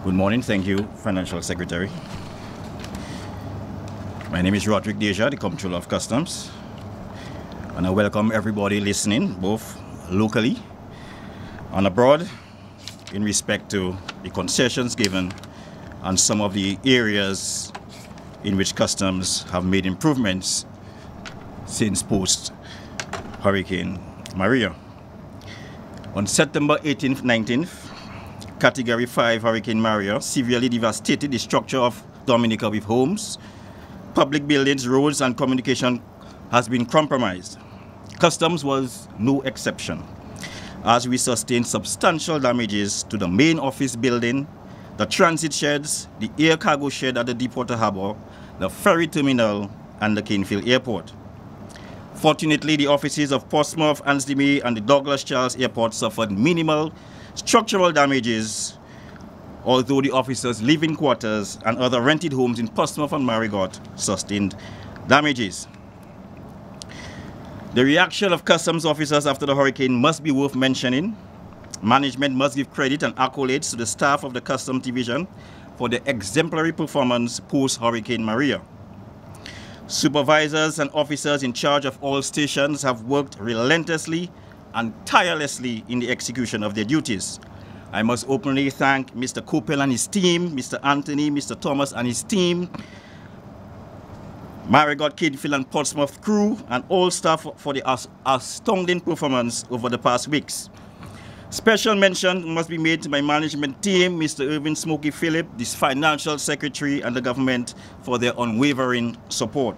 Good morning. Thank you, Financial Secretary. My name is Roderick Deschamps, the Comptroller of Customs, and I welcome everybody listening, both locally and abroad, in respect to the concessions given and some of the areas in which Customs have made improvements since post-Hurricane Maria. On September 18th, 19th, Category 5 Hurricane Maria severely devastated the structure of Dominica with homes, public buildings, roads, and communication has been compromised. Customs was no exception, as we sustained substantial damages to the main office building, the transit sheds, the air cargo shed at the Deepwater Harbour, the ferry terminal, and the Canefield Airport. Fortunately, the offices of Portsmouth, Ansdemay, and the Douglas Charles Airport suffered minimal structural damages, although the officers' living quarters and other rented homes in Portsmouth and Marigot sustained damages. The reaction of Customs officers after the hurricane must be worth mentioning. Management must give credit and accolades to the staff of the Customs Division for their exemplary performance post-Hurricane Maria. Supervisors and officers in charge of all stations have worked relentlessly and tirelessly in the execution of their duties. I must openly thank Mr. Coppell and his team, Mr. Anthony, Mr. Thomas and his team, Marigot, Canefield and Portsmouth crew, and all staff for the astounding performance over the past weeks. Special mention must be made to my management team, Mr. Irvin Smokey Phillip, the Financial Secretary, and the government for their unwavering support.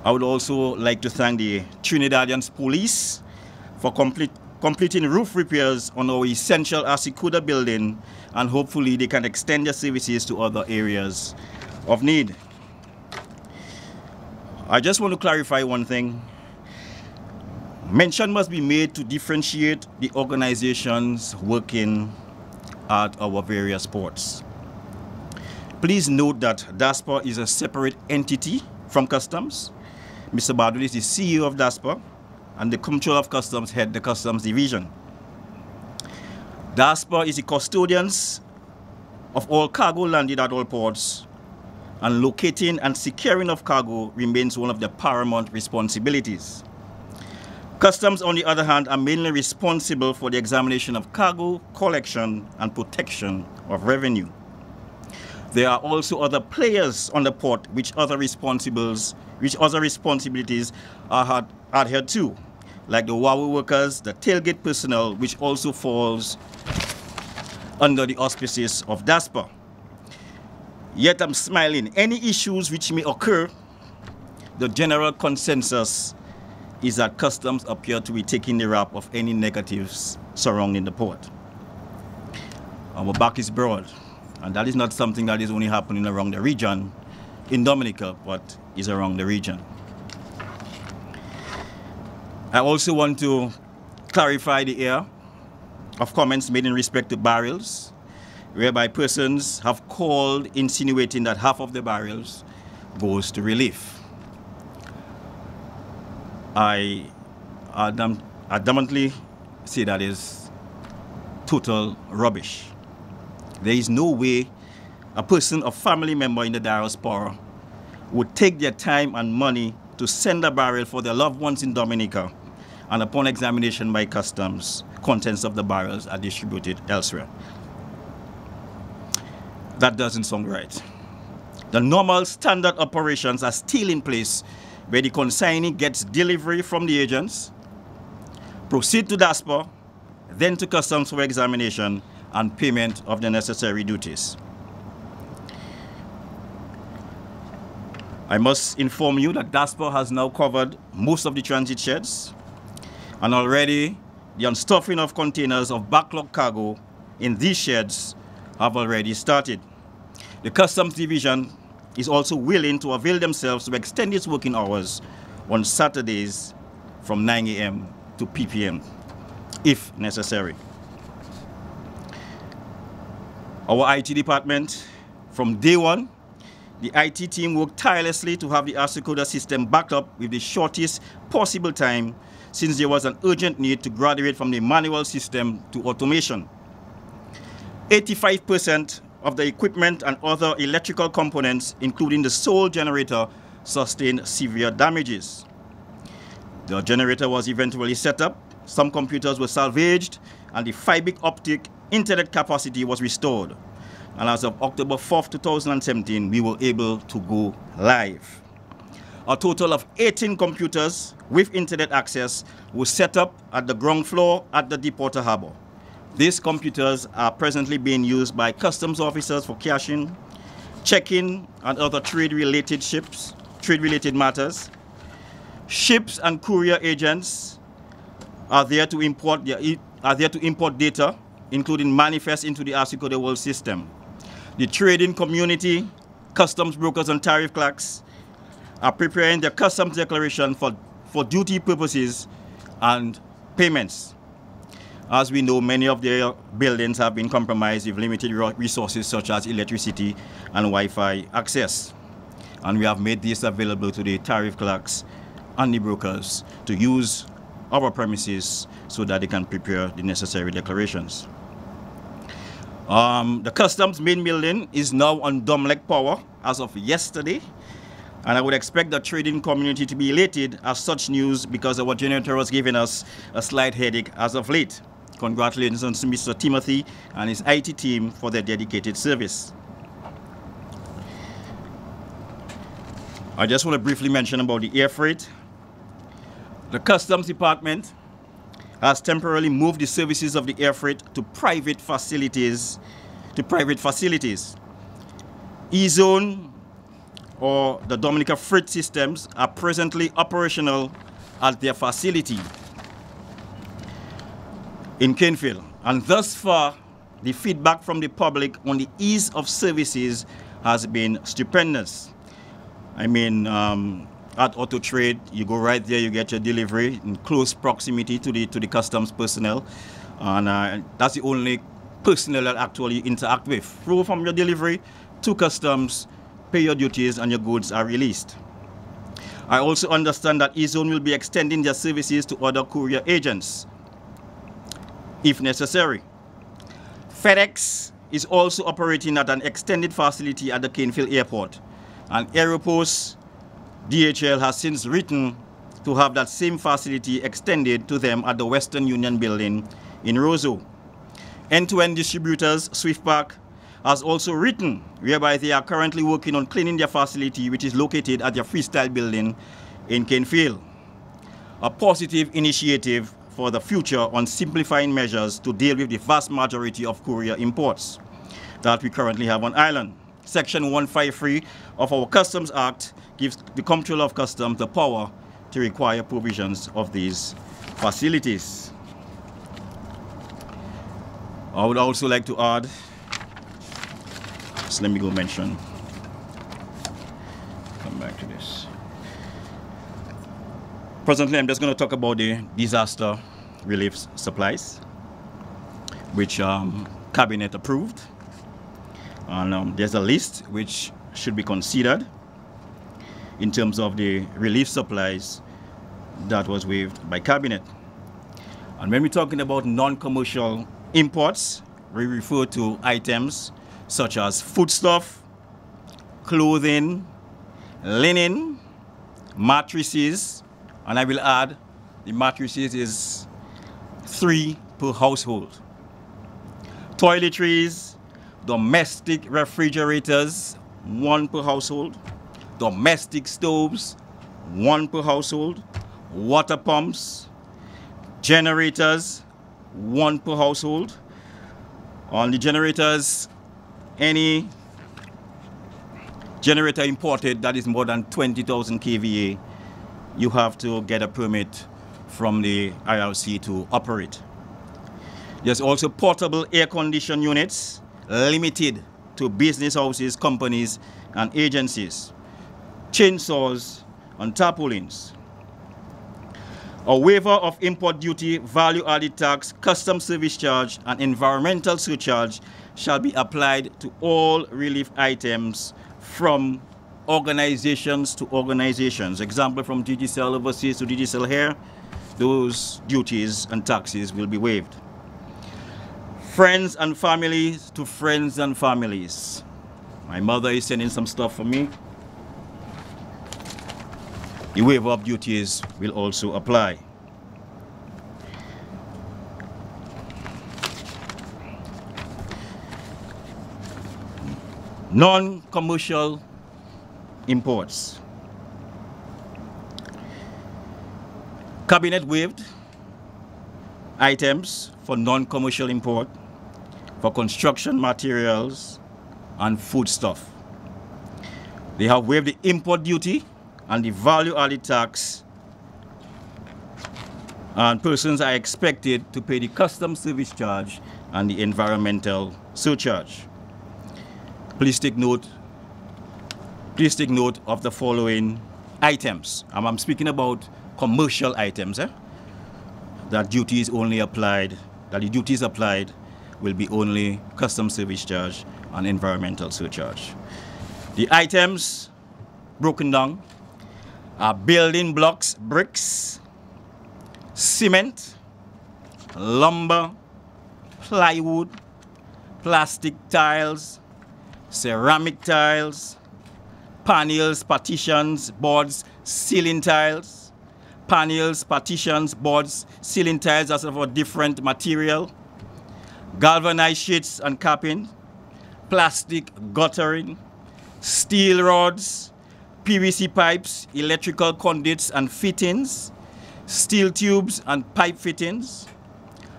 I would also like to thank the Trinidadian Police for completing roof repairs on our essential Asikuda building, and hopefully they can extend their services to other areas of need. I just want to clarify one thing. Mention must be made to differentiate the organizations working at our various ports. Please note that DASPA is a separate entity from Customs. Mr. Badul is the CEO of DASPA, and the Comptroller of Customs head the Customs Division. DASPA is the custodians of all cargo landed at all ports, and locating and securing of cargo remains one of their paramount responsibilities. Customs, on the other hand, are mainly responsible for the examination of cargo, collection, and protection of revenue. There are also other players on the port which other responsibilities are adhered to, like the WAWU workers, the tailgate personnel, which also falls under the auspices of DASPA. Yet I'm smiling. Any issues which may occur, the general consensus is that Customs appear to be taking the rap of any negatives surrounding the port. Our back is broad, and that is not something that is only happening around the region in Dominica, but is around the region. I also want to clarify the air of comments made in respect to barrels, whereby persons have called insinuating that half of the barrels goes to relief. I adamantly say that is total rubbish. There is no way a person or family member in the diaspora would take their time and money to send a barrel for their loved ones in Dominica, and upon examination by Customs, contents of the barrels are distributed elsewhere. That doesn't sound right. The normal standard operations are still in place, where the consignee gets delivery from the agents, proceed to DASPA, then to Customs for examination and payment of the necessary duties. I must inform you that DASPA has now covered most of the transit sheds, and already the unstuffing of containers of backlog cargo in these sheds have already started. The Customs Division is also willing to avail themselves to extend its working hours on Saturdays from 9 a.m. to p.m. if necessary. Our IT department, from day one, the IT team worked tirelessly to have the Asikuda system backed up with the shortest possible time, since there was an urgent need to graduate from the manual system to automation. 85% of the equipment and other electrical components, including the sole generator, sustained severe damages. The generator was eventually set up, some computers were salvaged, and the fiber optic internet capacity was restored. And as of October 4th, 2017, we were able to go live. A total of 18 computers with internet access were set up at the ground floor at the Deepwater Harbor. These computers are presently being used by customs officers for cashing, check-in, and other trade-related matters. Ships and courier agents are there to import data, including manifests into the ASICO the world system. The trading community, customs brokers, and tariff clerks are preparing their customs declaration for duty purposes and payments. As we know, many of their buildings have been compromised with limited resources such as electricity and Wi-Fi access. And we have made this available to the tariff clerks and the brokers to use our premises so that they can prepare the necessary declarations. The customs main building is now on Dominica power as of yesterday, and I would expect the trading community to be elated at such news because our generator was giving us a slight headache as of late. Congratulations to Mr. Timothy and his IT team for their dedicated service. I just want to briefly mention about the air freight. The Customs Department has temporarily moved the services of the air freight to private facilities. E-Zone or the Dominica freight systems are presently operational at their facility in Canefield, and thus far the feedback from the public on the ease of services has been stupendous. I mean, at Auto Trade, you go right there, you get your delivery in close proximity to the customs personnel, and that's the only personnel that actually interact with. Through from your delivery to customs, pay your duties, and your goods are released. I also understand that E-Zone will be extending their services to other courier agents if necessary. FedEx is also operating at an extended facility at the Canefield Airport, and Aeropost DHL has since written to have that same facility extended to them at the Western Union building in Roseau. End-to-end distributors, Swiftpack, has also written whereby they are currently working on cleaning their facility, which is located at their Freestyle building in Canefield. A positive initiative for the future on simplifying measures to deal with the vast majority of courier imports that we currently have on island. Section 153 of our Customs Act gives the Comptroller of Customs the power to require provisions of these facilities. I would also like to add, so let me go mention, come back to this. Presently, I'm just going to talk about the disaster relief supplies, which Cabinet approved. And there's a list which should be considered in terms of the relief supplies that was waived by Cabinet. And when we're talking about non-commercial imports, we refer to items such as foodstuff, clothing, linen, mattresses, and I will add the mattresses is 3 per household. Toiletries, domestic refrigerators, 1 per household. Domestic stoves, 1 per household. Water pumps, generators, 1 per household. On the generators, any generator imported that is more than 20,000 kVA, you have to get a permit from the IRC to operate. There's also portable air condition units limited to business houses, companies, and agencies. Chainsaws and tarpaulins. A waiver of import duty, value-added tax, custom service charge, and environmental surcharge shall be applied to all relief items from organizations to organizations. Example, from Digicel overseas to Digicel here, those duties and taxes will be waived. Friends and families to friends and families. My mother is sending some stuff for me. The waiver of duties will also apply. Non-commercial imports. Cabinet waived items for non-commercial import for construction materials and foodstuff. They have waived the import duty and the value-added tax, and persons are expected to pay the customs service charge and the environmental surcharge. Please take note of the following items. I'm speaking about commercial items. That duties only applied, that the duties applied will be only customs service charge and environmental surcharge. The items broken down are building blocks, bricks, cement, lumber, plywood, plastic tiles, ceramic tiles, panels, partitions, boards, ceiling tiles, panels, partitions, boards, ceiling tiles as of a different material, galvanized sheets and capping, plastic guttering, steel rods, PVC pipes, electrical conduits and fittings, steel tubes and pipe fittings,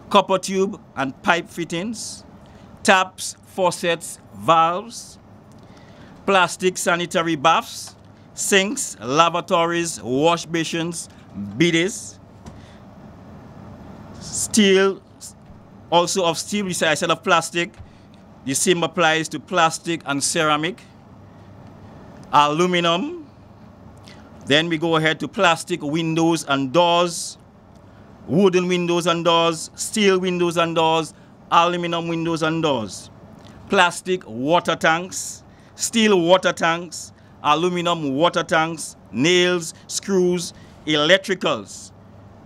copper tube and pipe fittings, taps, faucets, valves, plastic sanitary baths, sinks, lavatories, wash basins, bidets, steel, also of steel, instead of plastic. The same applies to plastic and ceramic, aluminum. Then we go ahead to plastic windows and doors, wooden windows and doors, steel windows and doors, aluminum windows and doors, plastic water tanks, steel water tanks, aluminum water tanks, nails, screws, electricals.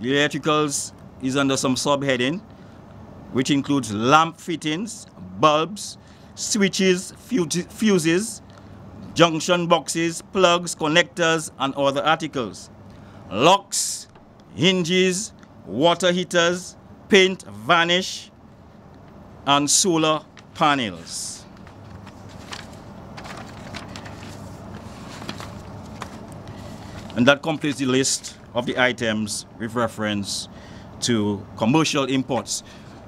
The electricals is under some subheading, which includes lamp fittings, bulbs, switches, fuses, junction boxes, plugs, connectors, and other articles. Locks, hinges, water heaters, paint, varnish, and solar panels. And that completes the list of the items with reference to commercial imports.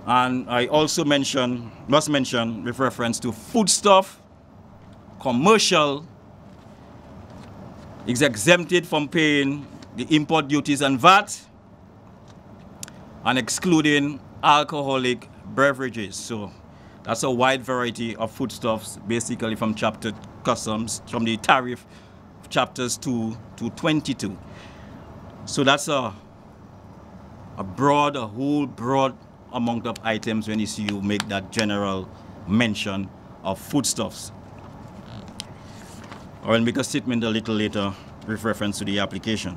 And I also must mention with reference to foodstuff, commercial is exempted from paying the import duties and VAT, and excluding alcoholic beverages. So that's a wide variety of foodstuffs, basically from chapter customs, from the tariff chapters 2 to 22. So that's a whole broad amount of items when you see you make that general mention of foodstuffs. I will make a statement a little later with reference to the application.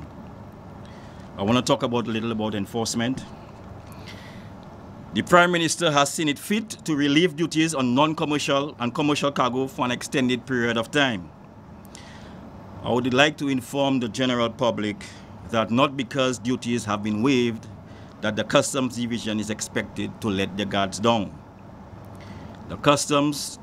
I want to talk a little about enforcement. The Prime Minister has seen it fit to relieve duties on non-commercial and commercial cargo for an extended period of time. I would like to inform the general public that not because duties have been waived that the Customs Division is expected to let the guards down. The Customs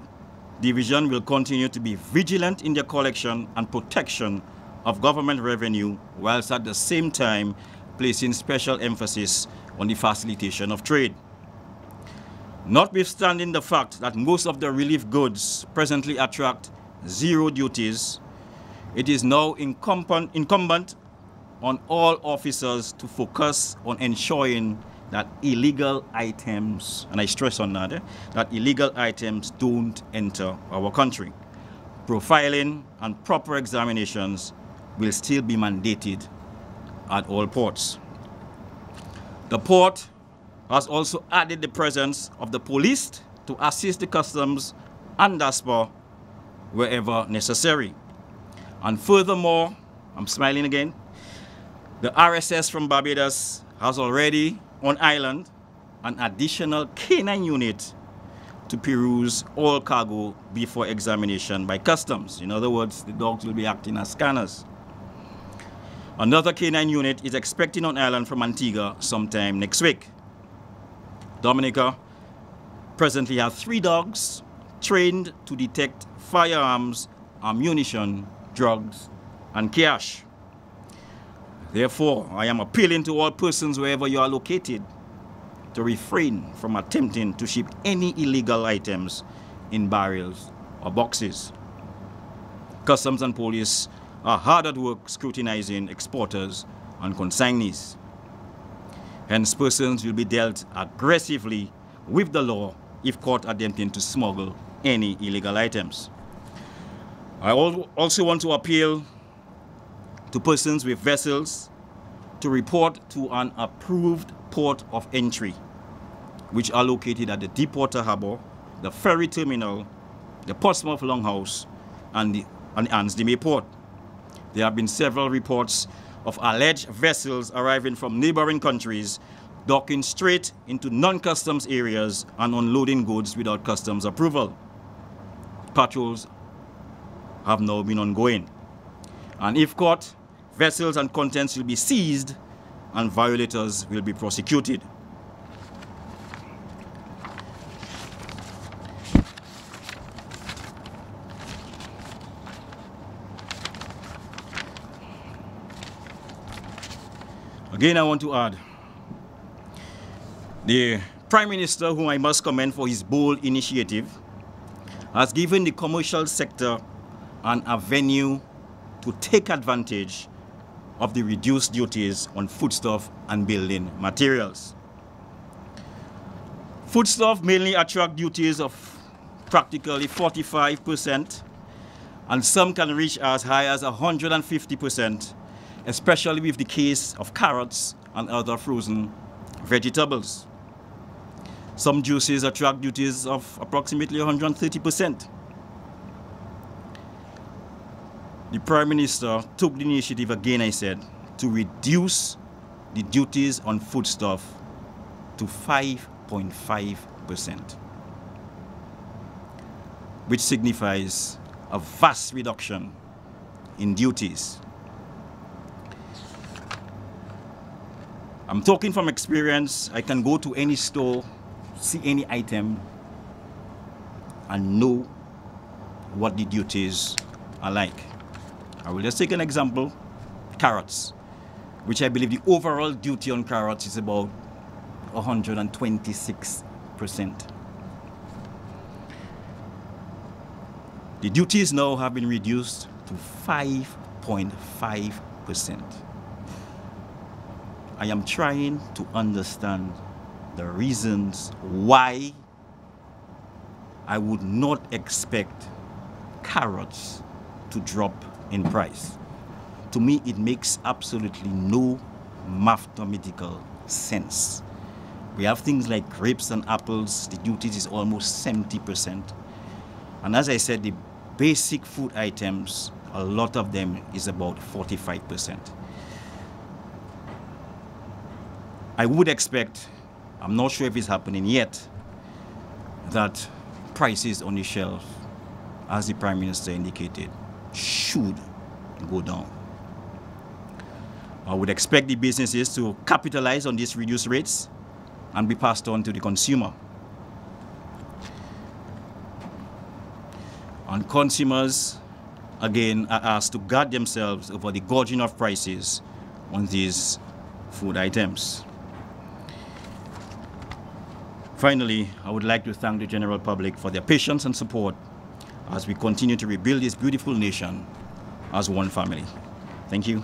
Division will continue to be vigilant in the collection and protection of government revenue, whilst at the same time placing special emphasis on the facilitation of trade. Notwithstanding the fact that most of the relief goods presently attract zero duties, it is now incumbent on all officers to focus on ensuring that illegal items, and I stress on that, that illegal items don't enter our country. Profiling and proper examinations will still be mandated at all ports. The port has also added the presence of the police to assist the customs and DASPA wherever necessary. And furthermore, I'm smiling again, the RSS from Barbados has already on island an additional K9 unit to peruse all cargo before examination by customs. In other words, the dogs will be acting as scanners. Another canine unit is expecting on island from Antigua sometime next week. Dominica presently has 3 dogs trained to detect firearms, ammunition, drugs, and cash. Therefore, I am appealing to all persons wherever you are located to refrain from attempting to ship any illegal items in barrels or boxes. Customs and police are hard at work scrutinizing exporters and consignees. Hence, persons will be dealt aggressively with the law if caught attempting to smuggle any illegal items. I also want to appeal to persons with vessels to report to an approved port of entry, which are located at the Deepwater Harbor, the Ferry Terminal, the Portsmouth Longhouse, and the Ansdime Port. There have been several reports of alleged vessels arriving from neighboring countries, docking straight into non-customs areas and unloading goods without customs approval. Patrols have now been ongoing, and if caught, vessels and contents will be seized and violators will be prosecuted. Again, I want to add, the Prime Minister, whom I must commend for his bold initiative, has given the commercial sector an avenue to take advantage of the reduced duties on foodstuff and building materials. Foodstuff mainly attract duties of practically 45%, and some can reach as high as 150%, especially with the case of carrots and other frozen vegetables. Some juices attract duties of approximately 130%. The Prime Minister took the initiative, again I said, to reduce the duties on foodstuff to 5.5%, which signifies a vast reduction in duties. I'm talking from experience. I can go to any store, see any item, and know what the duties are like. I will just take an example, carrots, which I believe the overall duty on carrots is about 126%. The duties now have been reduced to 5.5%. I am trying to understand the reasons why I would not expect carrots to drop in price. To me, it makes absolutely no mathematical sense. We have things like grapes and apples, the duties is almost 70%. And as I said, the basic food items, a lot of them is about 45%. I would expect, I'm not sure if it's happening yet, that prices on the shelf, as the Prime Minister indicated, should go down. I would expect the businesses to capitalize on these reduced rates and be passed on to the consumer. And consumers, again, are asked to guard themselves over the gouging of prices on these food items. Finally, I would like to thank the general public for their patience and support as we continue to rebuild this beautiful nation as one family. Thank you.